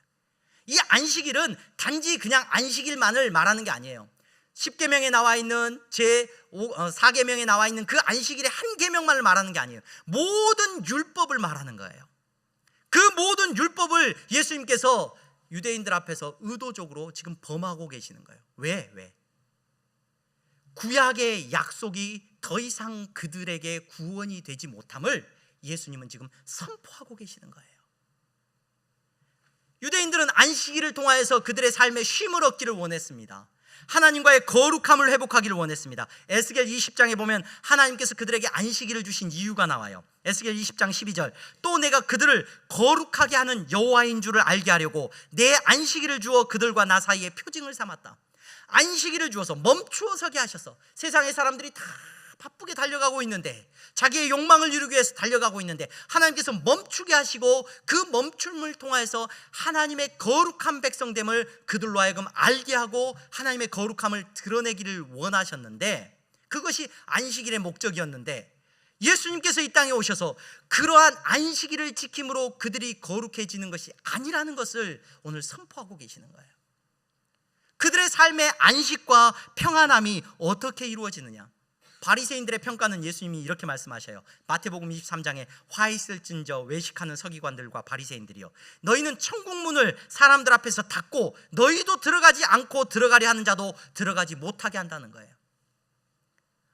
이 안식일은 단지 그냥 안식일만을 말하는 게 아니에요. 10계명에 나와 있는 제 4계명에 나와 있는 그 안식일의 한 계명만을 말하는 게 아니에요. 모든 율법을 말하는 거예요. 그 모든 율법을 예수님께서 유대인들 앞에서 의도적으로 지금 범하고 계시는 거예요. 왜? 구약의 약속이 더 이상 그들에게 구원이 되지 못함을 예수님은 지금 선포하고 계시는 거예요. 유대인들은 안식일을 통하여서 그들의 삶에 쉼을 얻기를 원했습니다. 하나님과의 거룩함을 회복하기를 원했습니다. 에스겔 20장에 보면 하나님께서 그들에게 안식일을 주신 이유가 나와요. 에스겔 20장 12절, 또 내가 그들을 거룩하게 하는 여호와인 줄을 알게 하려고 내 안식일을 주어 그들과 나 사이에 표징을 삼았다. 안식일을 주어서 멈추어 서게 하셔서 세상의 사람들이 다 바쁘게 달려가고 있는데, 자기의 욕망을 이루기 위해서 달려가고 있는데 하나님께서 멈추게 하시고 그 멈춤을 통해서 하나님의 거룩한 백성됨을 그들로 하여금 알게 하고 하나님의 거룩함을 드러내기를 원하셨는데, 그것이 안식일의 목적이었는데 예수님께서 이 땅에 오셔서 그러한 안식일을 지킴으로 그들이 거룩해지는 것이 아니라는 것을 오늘 선포하고 계시는 거예요. 그들의 삶의 안식과 평안함이 어떻게 이루어지느냐? 바리새인들의 평가는 예수님이 이렇게 말씀하셔요. 마태복음 23장에 화 있을진저 외식하는 서기관들과 바리새인들이요, 너희는 천국문을 사람들 앞에서 닫고 너희도 들어가지 않고 들어가려 하는 자도 들어가지 못하게 한다는 거예요.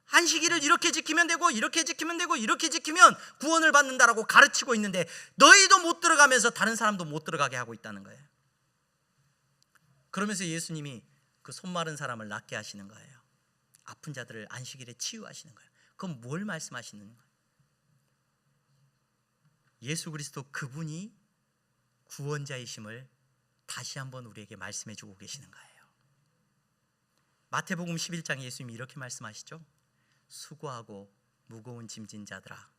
안식일을 이렇게 지키면 되고 이렇게 지키면 되고 이렇게 지키면 구원을 받는다라고 가르치고 있는데 너희도 못 들어가면서 다른 사람도 못 들어가게 하고 있다는 거예요. 그러면서 예수님이 그 손 마른 사람을 낫게 하시는 거예요. 아픈 자들을 안식일에 치유하시는 거예요. 그럼 뭘 말씀하시는 거예요? 예수 그리스도 그분이 구원자이심을 다시 한번 우리에게 말씀해 주고 계시는 거예요. 마태복음 11장에 예수님이 이렇게 말씀하시죠. 수고하고 무거운 짐진 자들아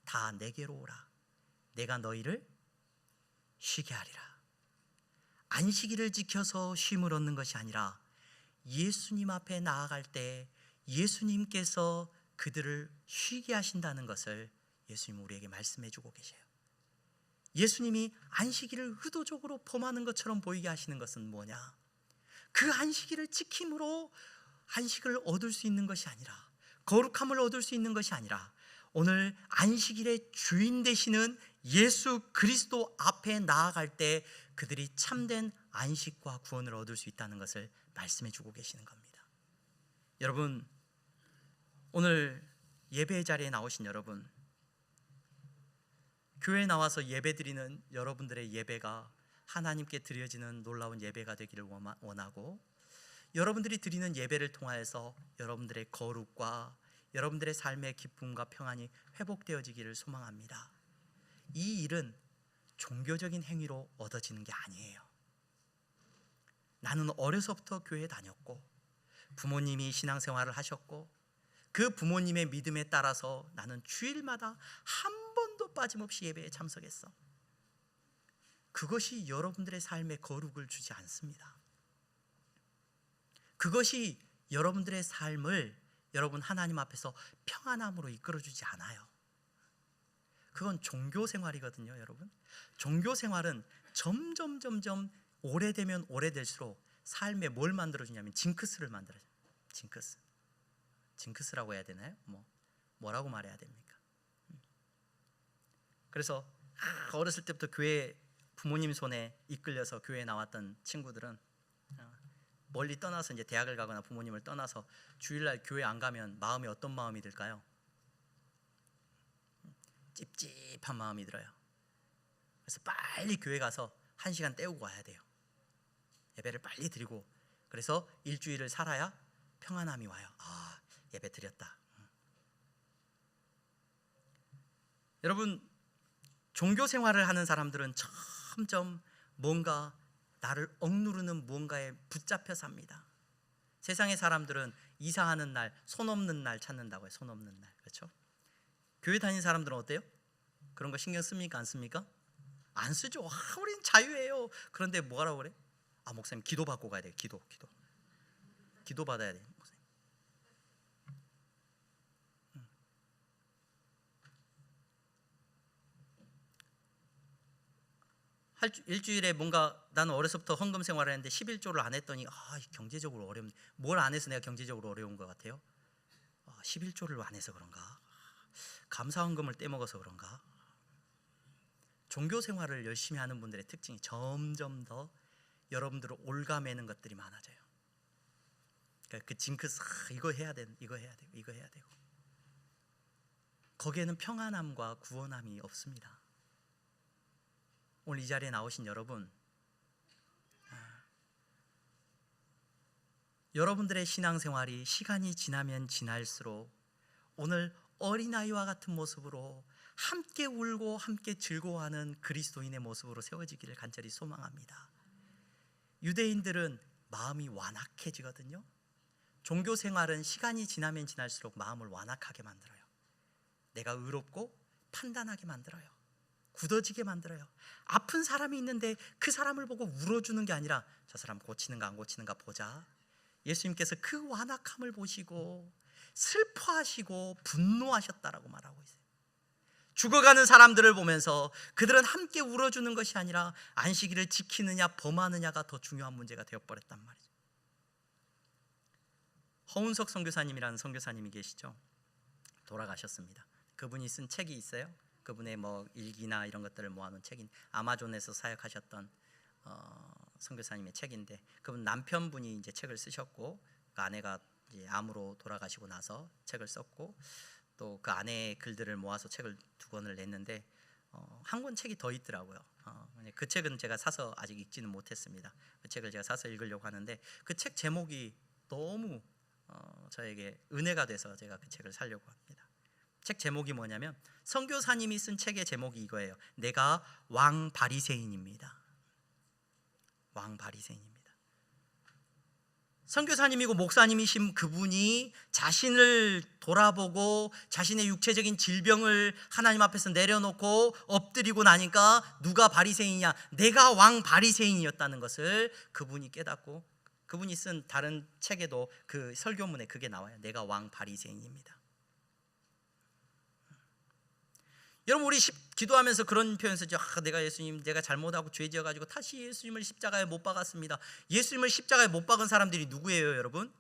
다 내게로 오라. 내가 너희를 쉬게 하리라. 안식일을 지켜서 쉼을 얻는 것이 아니라 예수님 앞에 나아갈 때 예수님께서 그들을 쉬게 하신다는 것을 예수님 우리에게 말씀해 주고 계세요. 예수님이 안식일을 의도적으로 범하는 것처럼 보이게 하시는 것은 뭐냐? 그 안식일을 지킴으로 안식을 얻을 수 있는 것이 아니라, 거룩함을 얻을 수 있는 것이 아니라 오늘 안식일의 주인 되시는 예수 그리스도 앞에 나아갈 때 그들이 참된 안식과 구원을 얻을 수 있다는 것을 말씀해 주고 계시는 겁니다. 여러분, 오늘 예배 자리에 나오신 여러분, 교회에 나와서 예배 드리는 여러분들의 예배가 하나님께 드려지는 놀라운 예배가 되기를 원하고, 여러분들이 드리는 예배를 통하여서 여러분들의 거룩과 여러분들의 삶의 기쁨과 평안이 회복되어지기를 소망합니다. 이 일은 종교적인 행위로 얻어지는 게 아니에요. 나는 어려서부터 교회에 다녔고 부모님이 신앙생활을 하셨고 그 부모님의 믿음에 따라서 나는 주일마다 한 번도 빠짐없이 예배에 참석했어. 그것이 여러분들의 삶에 거룩을 주지 않습니다. 그것이 여러분들의 삶을 여러분 하나님 앞에서 평안함으로 이끌어주지 않아요. 그건 종교 생활이거든요, 여러분. 종교 생활은 점점 오래되면 오래될수록 삶에 뭘 만들어주냐면 징크스를 만들어줘요. 징크스라고 해야 되나요? 뭐라고 말해야 됩니까? 그래서 어렸을 때부터 교회 부모님 손에 이끌려서 교회에 나왔던 친구들은 멀리 떠나서 이제 대학을 가거나 부모님을 떠나서 주일날 교회 안 가면 마음이 어떤 마음이 들까요? 찝찝한 마음이 들어요. 그래서 빨리 교회 가서 1시간 때우고 와야 돼요. 예배를 빨리 드리고, 그래서 일주일을 살아야 평안함이 와요. 예배 드렸다. 여러분, 종교 생활을 하는 사람들은 점점 뭔가 나를 억누르는 무언가에 붙잡혀 삽니다. 세상의 사람들은 이사하는 날, 손 없는 날 찾는다고 해요. 손 없는 날. 그렇죠? 교회 다니는 사람들은 어때요? 그런 거 신경 씁니까? 안 씁니까? 안 쓰죠. 우린 자유예요. 그런데 뭐라고 그래? 목사님 기도 받고 가야 돼요. 기도 받아야 돼요. 목사님. 일주일에 뭔가, 나는 어려서부터 헌금 생활을 했는데 11조를 안 했더니 경제적으로 어렵네. 뭘 안 해서 내가 경제적으로 어려운 것 같아요? 11조를 안 해서 그런가? 감사 헌금을 떼먹어서 그런가? 종교 생활을 열심히 하는 분들의 특징이 점점 더 여러분들을 올가매는 것들이 많아져요. 그러니까 그 징크스, 이거 해야 되고 거기에는 평안함과 구원함이 없습니다. 오늘 이 자리에 나오신 여러분, 여러분들의 신앙생활이 시간이 지나면 지날수록 오늘 어린아이와 같은 모습으로 함께 울고 함께 즐거워하는 그리스도인의 모습으로 세워지기를 간절히 소망합니다. 유대인들은 마음이 완악해지거든요. 종교 생활은 시간이 지나면 지날수록 마음을 완악하게 만들어요. 내가 의롭고 판단하게 만들어요. 굳어지게 만들어요. 아픈 사람이 있는데 그 사람을 보고 울어주는 게 아니라 저 사람 고치는가 안 고치는가 보자. 예수님께서 그 완악함을 보시고 슬퍼하시고 분노하셨다라고 말하고 있어요. 죽어가는 사람들을 보면서 그들은 함께 울어주는 것이 아니라 안식일을 지키느냐 범하느냐가 더 중요한 문제가 되어버렸단 말이죠. 허운석 선교사님이라는 선교사님이 계시죠. 돌아가셨습니다. 그분이 쓴 책이 있어요. 그분의 일기나 이런 것들을 모아놓은 책인, 아마존에서 사역하셨던 선교사님의 책인데, 그분 남편분이 이제 책을 쓰셨고, 그 아내가 이제 암으로 돌아가시고 나서 책을 썼고, 또 그 아내의 글들을 모아서 책을 2권을 냈는데, 한 권 책이 더 있더라고요. 그 책은 제가 사서 아직 읽지는 못했습니다. 그 책을 제가 사서 읽으려고 하는데, 그 책 제목이 너무 저에게 은혜가 돼서 제가 그 책을 사려고 합니다. 책 제목이 뭐냐면, 선교사님이 쓴 책의 제목이 이거예요. 내가 왕 바리새인입니다. 왕 바리새인입니다. 선교사님이고 목사님이신 그분이 자신을 돌아보고 자신의 육체적인 질병을 하나님 앞에서 내려놓고 엎드리고 나니까 누가 바리새인이냐? 내가 왕 바리새인이었다는 것을 그분이 깨닫고, 그분이 쓴 다른 책에도 그 설교문에 그게 나와요. 내가 왕 바리새인입니다. 여러분, 우리 기도하면서 그런 표현 쓰죠. 내가 예수님, 내가 잘못하고 죄 지어가지고 다시 예수님을 십자가에 못 박았습니다. 예수님을 십자가에 못 박은 사람들이 누구예요, 여러분?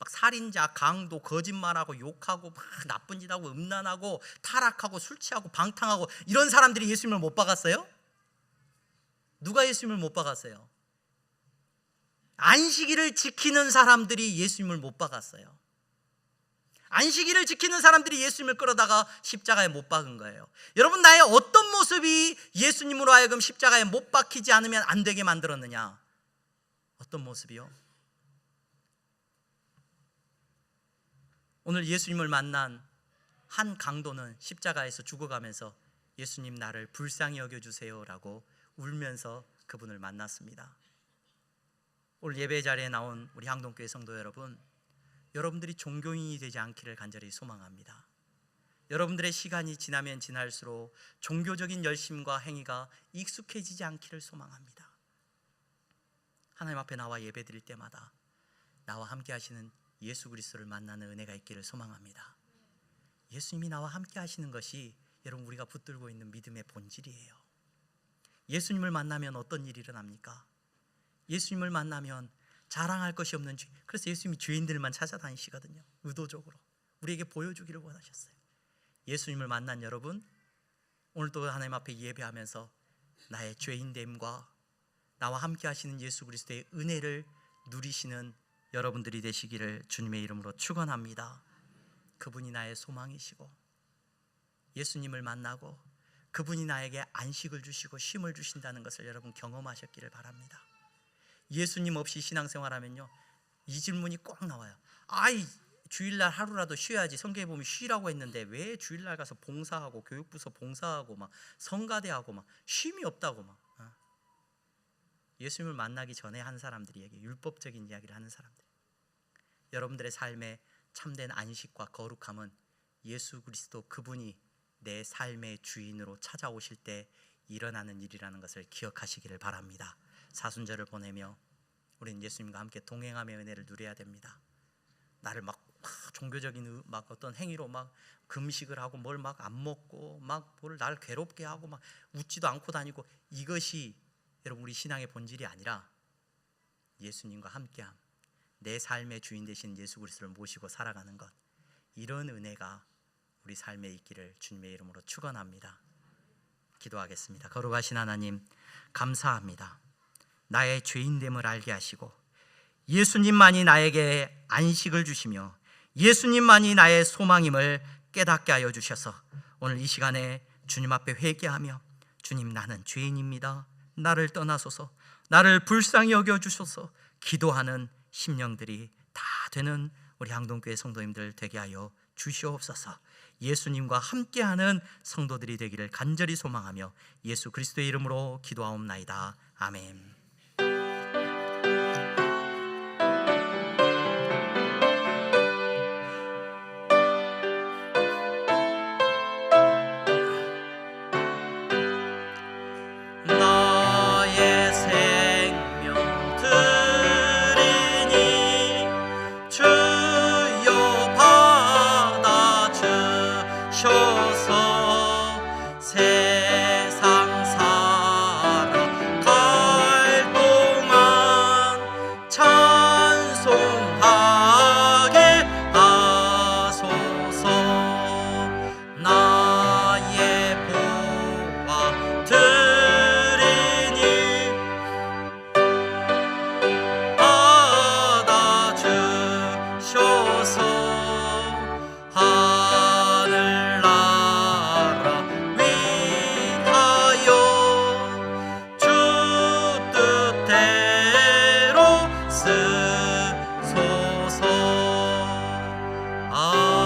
막 살인자, 강도, 거짓말하고 욕하고 막 나쁜 짓하고 음란하고 타락하고 술 취하고 방탕하고 이런 사람들이 예수님을 못 박았어요? 누가 예수님을 못 박았어요? 안식일을 지키는 사람들이 예수님을 못 박았어요. 안식일을 지키는 사람들이 예수님을 끌어다가 십자가에 못 박은 거예요. 여러분, 나의 어떤 모습이 예수님으로 하여금 십자가에 못 박히지 않으면 안 되게 만들었느냐? 어떤 모습이요? 오늘 예수님을 만난 한 강도는 십자가에서 죽어가면서 예수님, 나를 불쌍히 여겨주세요 라고 울면서 그분을 만났습니다. 오늘 예배 자리에 나온 우리 항동교회 성도 여러분, 여러분들이 종교인이 되지 않기를 간절히 소망합니다. 여러분들의 시간이 지나면 지날수록 종교적인 열심과 행위가 익숙해지지 않기를 소망합니다. 하나님 앞에 나와 예배 드릴 때마다 나와 함께 하시는 예수 그리스도를 만나는 은혜가 있기를 소망합니다. 예수님이 나와 함께 하시는 것이 여러분 우리가 붙들고 있는 믿음의 본질이에요. 예수님을 만나면 어떤 일이 일어납니까? 예수님을 만나면 자랑할 것이 없는 죄. 그래서 예수님이 죄인들만 찾아다니시거든요. 의도적으로 우리에게 보여주기를 원하셨어요. 예수님을 만난 여러분, 오늘도 하나님 앞에 예배하면서 나의 죄인됨과 나와 함께 하시는 예수 그리스도의 은혜를 누리시는 여러분들이 되시기를 주님의 이름으로 축원합니다. 그분이 나의 소망이시고 예수님을 만나고 그분이 나에게 안식을 주시고 쉼을 주신다는 것을 여러분 경험하셨기를 바랍니다. 예수님 없이 신앙생활하면요, 이 질문이 꼭 나와요. 아이, 주일날 하루라도 쉬어야지. 성경에 보면 쉬라고 했는데 왜 주일날 가서 봉사하고 교육부서 봉사하고 막 성가대하고 막 쉼이 없다고 막. 예수님을 만나기 전에 한 사람들이 얘기해, 율법적인 이야기를 하는 사람들. 여러분들의 삶에 참된 안식과 거룩함은 예수 그리스도 그분이 내 삶의 주인으로 찾아오실 때 일어나는 일이라는 것을 기억하시기를 바랍니다. 사순절을 보내며 우리는 예수님과 함께 동행하며 은혜를 누려야 됩니다. 나를 막 종교적인 막 어떤 행위로 막 금식을 하고 뭘 막 안 먹고 막 뭘 나를 괴롭게 하고 막 웃지도 않고 다니고, 이것이 여러분 우리 신앙의 본질이 아니라 예수님과 함께함, 내 삶의 주인 되신 예수 그리스도를 모시고 살아가는 것, 이런 은혜가 우리 삶에 있기를 주님의 이름으로 축원합니다. 기도하겠습니다. 거룩하신 하나님, 감사합니다. 나의 죄인됨을 알게 하시고 예수님만이 나에게 안식을 주시며 예수님만이 나의 소망임을 깨닫게 하여 주셔서 오늘 이 시간에 주님 앞에 회개하며, 주님, 나는 죄인입니다, 나를 떠나소서, 나를 불쌍히 여겨주소서 기도하는 심령들이 다 되는 우리 항동교회 성도님들 되게 하여 주시옵소서. 예수님과 함께하는 성도들이 되기를 간절히 소망하며 예수 그리스도의 이름으로 기도하옵나이다. 아멘. 나의 생명 드리니 주여 받아주셔서 세상 살아갈 동안 찬송하게 하소서. 나의 보화 받아주셔서 하늘나라 위하여 주 뜻대로 쓰소서. 아멘.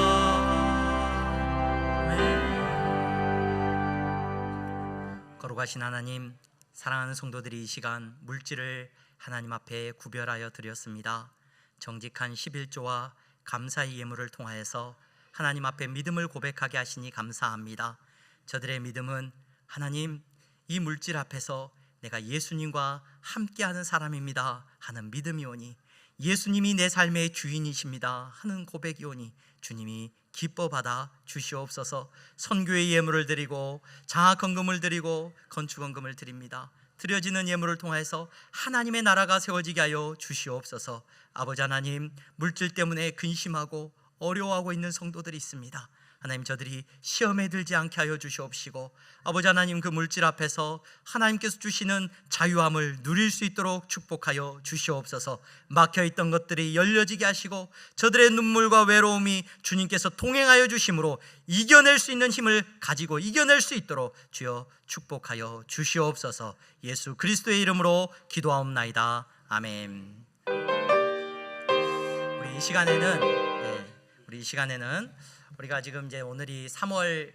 거룩하신 하나님, 사랑하는 성도들이 이 시간 물질을 하나님 앞에 구별하여 드렸습니다. 정직한 11조와 감사의 예물을 통하여서 하나님 앞에 믿음을 고백하게 하시니 감사합니다. 저들의 믿음은 하나님, 이 물질 앞에서 내가 예수님과 함께하는 사람입니다 하는 믿음이오니, 예수님이 내 삶의 주인이십니다 하는 고백이오니 주님이 기뻐 받아 주시옵소서. 선교의 예물을 드리고 장학헌금을 드리고 건축헌금을 드립니다. 드려지는 예물을 통해서 하나님의 나라가 세워지게 하여 주시옵소서. 아버지 하나님, 물질 때문에 근심하고 어려워하고 있는 성도들이 있습니다. 하나님, 저들이 시험에 들지 않게 하여 주시옵시고, 아버지 하나님, 그 물질 앞에서 하나님께서 주시는 자유함을 누릴 수 있도록 축복하여 주시옵소서. 막혀있던 것들이 열려지게 하시고 저들의 눈물과 외로움이 주님께서 동행하여 주심으로 이겨낼 수 있는 힘을 가지고 이겨낼 수 있도록 주여 축복하여 주시옵소서. 예수 그리스도의 이름으로 기도하옵나이다. 아멘. 우리 이 시간에는 우리가 지금 이제 오늘이 3월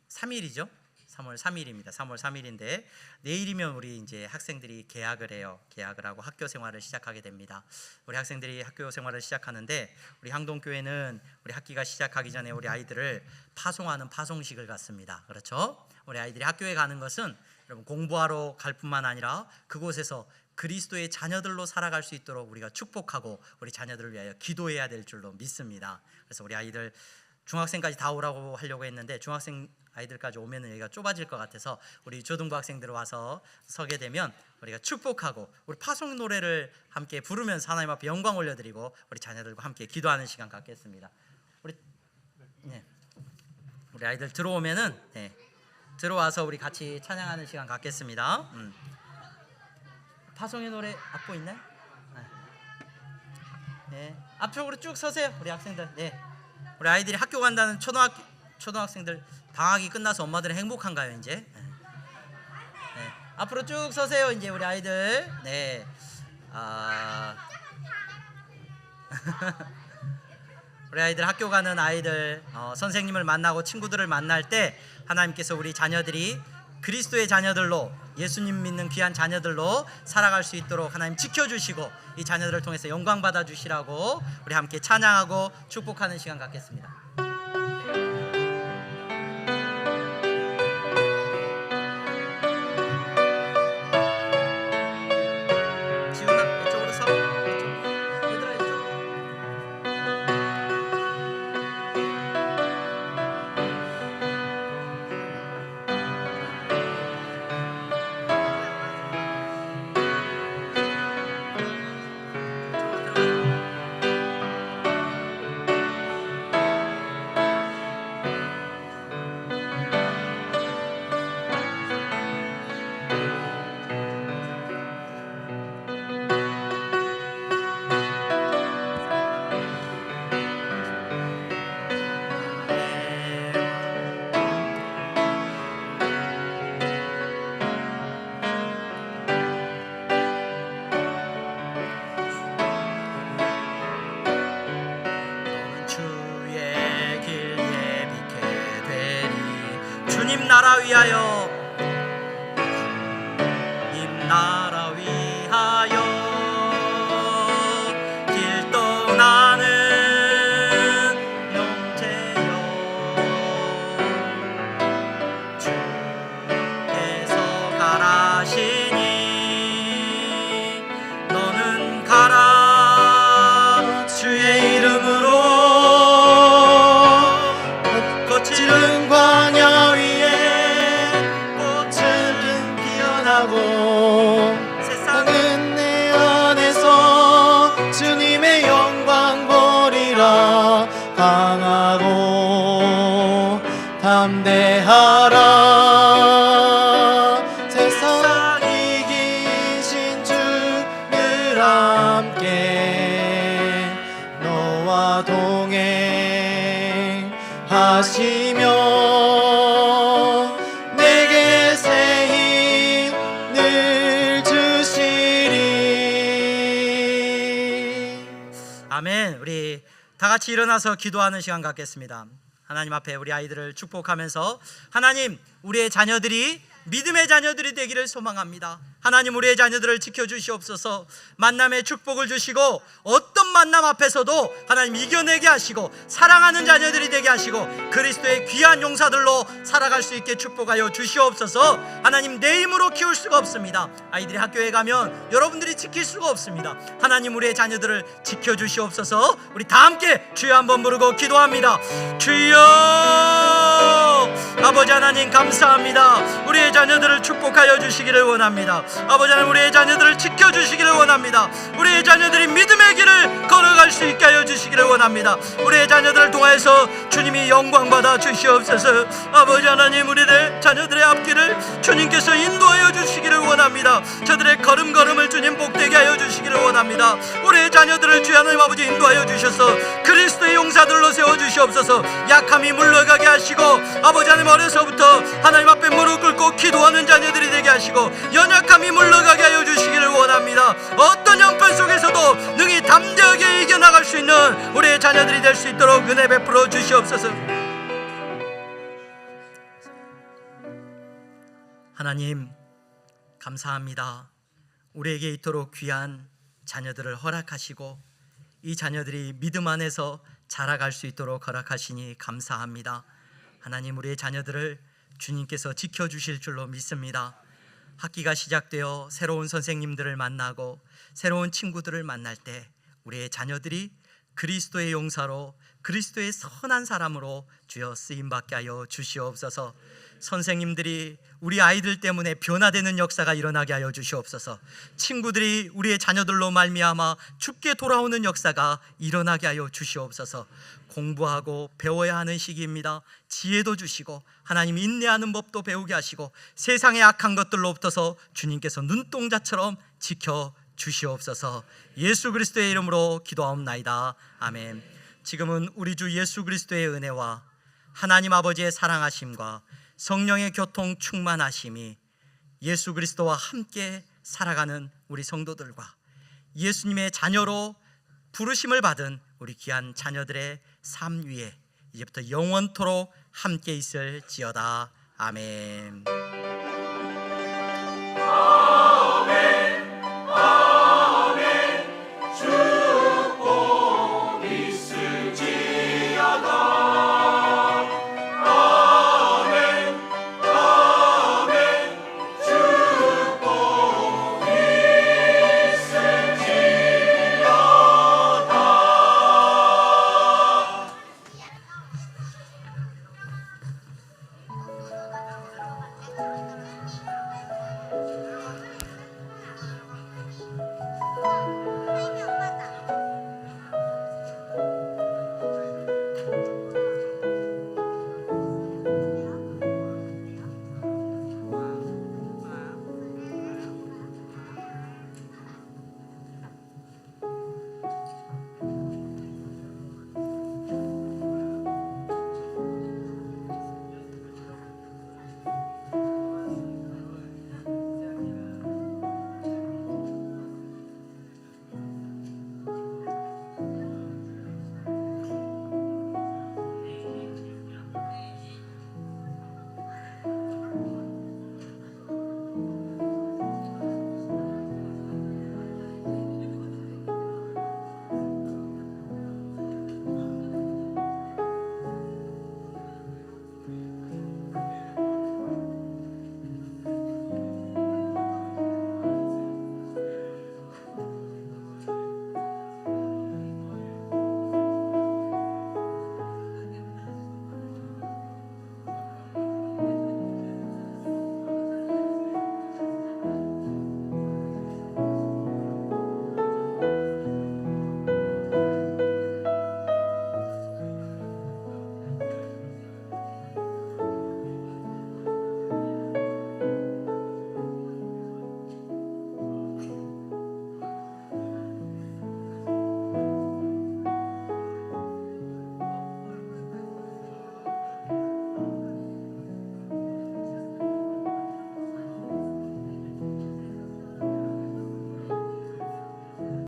3일이죠. 3월 3일입니다. 3월 3일인데 내일이면 우리 이제 학생들이 개학을 해요. 개학을 하고 학교 생활을 시작하게 됩니다. 우리 학생들이 학교 생활을 시작하는데 우리 항동교회는 우리 학기가 시작하기 전에 우리 아이들을 파송하는 파송식을 갖습니다. 그렇죠? 우리 아이들이 학교에 가는 것은 여러분 공부하러 갈 뿐만 아니라 그곳에서 그리스도의 자녀들로 살아갈 수 있도록 우리가 축복하고 우리 자녀들을 위하여 기도해야 될 줄로 믿습니다. 그래서 우리 아이들 중학생까지 다 오라고 하려고 했는데 중학생 아이들까지 오면 여기가 좁아질 것 같아서 우리 초등부 학생들 와서 서게 되면 우리가 축복하고 우리 파송 노래를 함께 부르면서 하나님 앞에 영광 올려드리고 우리 자녀들과 함께 기도하는 시간 갖겠습니다. 우리 아이들 들어오면은 들어와서 우리 같이 찬양하는 시간 갖겠습니다. 파송의 노래 악보 있나요? 네, 앞쪽으로 쭉 서세요, 우리 학생들. 네, 우리 아이들이 학교 간다는 초등학생들 방학이 끝나서 엄마들은 행복한가요 이제? 네, 앞으로 쭉 서세요 이제 우리 아이들. 네, 우리 아이들 학교 가는 아이들 선생님을 만나고 친구들을 만날 때 하나님께서 우리 자녀들이 그리스도의 자녀들로 예수님 믿는 귀한 자녀들로 살아갈 수 있도록 하나님 지켜주시고 이 자녀들을 통해서 영광 받아주시라고 우리 함께 찬양하고 축복하는 시간 갖겠습니다. 지훈아 이쪽으로 서. 얘들아 이쪽. 주님 나라 위하여 주님 나라 위하여 길 떠나는 영재여 주께서 가라시니 너는 가라 주의 이름으로 거칠은 광야 세상은 내 안에서 주님의 영광 보리라. 강하고 담대하라. 세상 이기신 주를 함께 너와 동행하시며 아멘. 우리 다 같이 일어나서 기도하는 시간 갖겠습니다. 하나님 앞에 우리 아이들을 축복하면서 하나님 우리의 자녀들이 믿음의 자녀들이 되기를 소망합니다. 하나님 우리의 자녀들을 지켜주시옵소서. 만남의 축복을 주시고 어떤 만남 앞에서도 하나님 이겨내게 하시고 사랑하는 자녀들이 되게 하시고 그리스도의 귀한 용사들로 살아갈 수 있게 축복하여 주시옵소서. 하나님 내 힘으로 키울 수가 없습니다. 아이들이 학교에 가면 여러분들이 지킬 수가 없습니다. 하나님 우리의 자녀들을 지켜주시옵소서. 우리 다 함께 주여 한번 부르고 기도합니다. 주여 아버지 하나님 감사합니다. 우리의 자녀들을 축복하여 주시기를 원합니다. 아버지 하나님 우리의 자녀들을 지켜주시기를 원합니다. 우리의 자녀들이 믿음의 길을 걸어갈 수 있게 하여 주시기를 원합니다. 우리의 자녀들을 통하여서 주님이 영광받아 주시옵소서. 아버지 하나님 우리의 자녀들의 앞길을 주님께서 인도하여 주시기를 원합니다. 저들의 걸음걸음을 주님 복되게 하여 주시기를 원합니다. 우리의 자녀들을 주여 하나님 아버지 인도하여 주셔서 그리스도의 용사들로 세워주시옵소서. 약함이 물러가게 하시고 아버지 하나님 어려서부터 하나님 앞에 무릎 꿇고 기도하는 자녀들이 되게 하시고 연약함이 물러가게 하여 주시기를 원합니다. 어떤 형편 속에서도 능히 담대하게 이겨나갈 수 있는 우리의 자녀들이 될 수 있도록 은혜 베풀어 주시옵소서. 하나님 감사합니다. 우리에게 이토록 귀한 자녀들을 허락하시고 이 자녀들이 믿음 안에서 자라갈 수 있도록 허락하시니 감사합니다. 하나님 우리의 자녀들을 주님께서 지켜주실 줄로 믿습니다. 학기가 시작되어 새로운 선생님들을 만나고 새로운 친구들을 만날 때 우리의 자녀들이 그리스도의 용사로 그리스도의 선한 사람으로 주여 쓰임받게 하여 주시옵소서. 선생님들이 우리 아이들 때문에 변화되는 역사가 일어나게 하여 주시옵소서. 친구들이 우리의 자녀들로 말미암아 죽게 돌아오는 역사가 일어나게 하여 주시옵소서. 공부하고 배워야 하는 시기입니다. 지혜도 주시고 하나님 인내하는 법도 배우게 하시고 세상의 악한 것들로부터서 주님께서 눈동자처럼 지켜 주시옵소서. 예수 그리스도의 이름으로 기도하옵나이다. 아멘. 지금은 우리 주 예수 그리스도의 은혜와 하나님 아버지의 사랑하심과 성령의 교통 충만하심이 예수 그리스도와 함께 살아가는 우리 성도들과 예수님의 자녀로 부르심을 받은 우리 귀한 자녀들의 삶 위에 이제부터 영원토록 함께 있을지어다. 아멘.